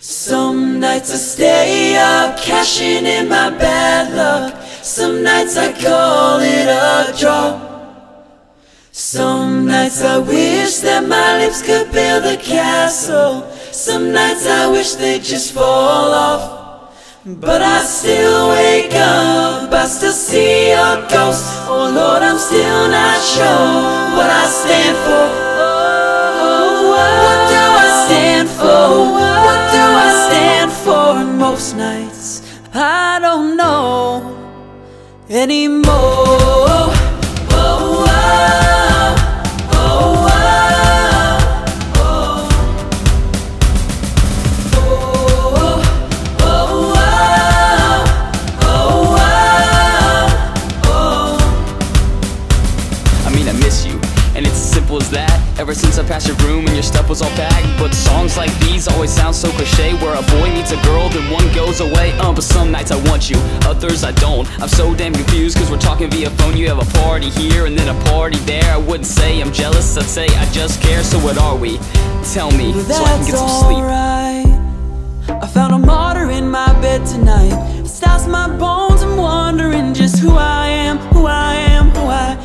Some nights I stay up, cashing in my bad luck. Some nights I call it a draw. Some nights I wish that my lips could build a castle. Some nights I wish they'd just fall off. But I still wake up, I still see your ghost. Oh Lord, I'm still not sure what I stand for. What do I stand for? What do I stand for? Most nights I don't know anymore. As that, ever since I passed your room and your stuff was all packed. But songs like these always sound so cliche, where a boy meets a girl, then one goes away. But some nights I want you, others I don't. I'm so damn confused, cause we're talking via phone. You have a party here and then a party there. I wouldn't say I'm jealous, I'd say I just care. So what are we? Tell me, so I can get some sleep. Right. I found a martyr in my bed tonight. It stops my bones, I'm wondering just who I am, who I am, who I am.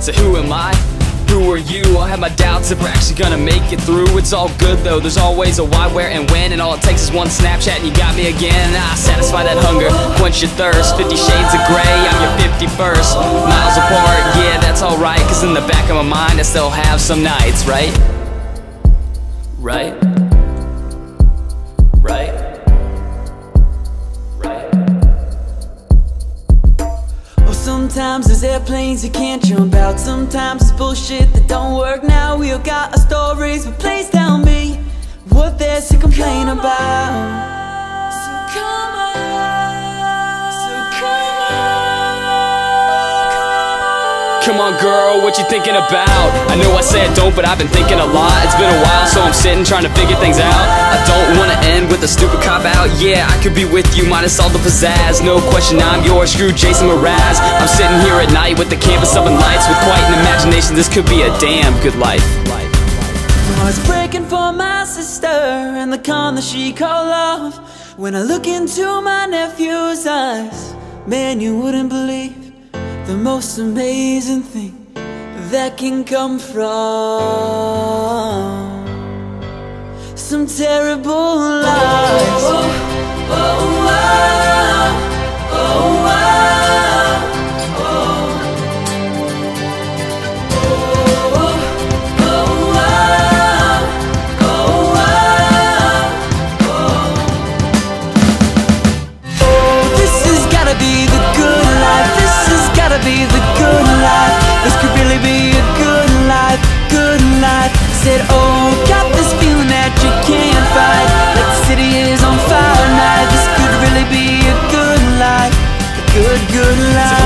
So who am I? Who are you? I have my doubts if we're actually gonna make it through. It's all good though, there's always a why, where, and when. And all it takes is one Snapchat and you got me again. Satisfy that hunger, quench your thirst. 50 shades of grey, I'm your 51st. Miles apart, yeah, that's alright. Cause in the back of my mind I still have some nights, right? Right? Right? Sometimes there's airplanes you can't jump out. Sometimes it's bullshit that don't work. Now we all got our stories, but please tell me what there's to complain about. So come on, Come on girl, what you thinking about? I know I say I don't, but I've been thinking a lot. It's been a while, so I'm sitting trying to figure things out. I don't wanna end with a stupid cop-out. Yeah, I could be with you, minus all the pizzazz. No question, I'm yours, screw Jason Mraz. I'm sitting here at night with the canvas up in lights. With quite an imagination, this could be a damn good life. My heart's breaking for my sister and the con that she called love. When I look into my nephew's eyes, man, you wouldn't believe the most amazing thing that can come from some terrible lies. Be the good life. This could really be a good life, good life. Said, oh, got this feeling that you can't fight, like the city is on fire tonight. This could really be a good life, a good life.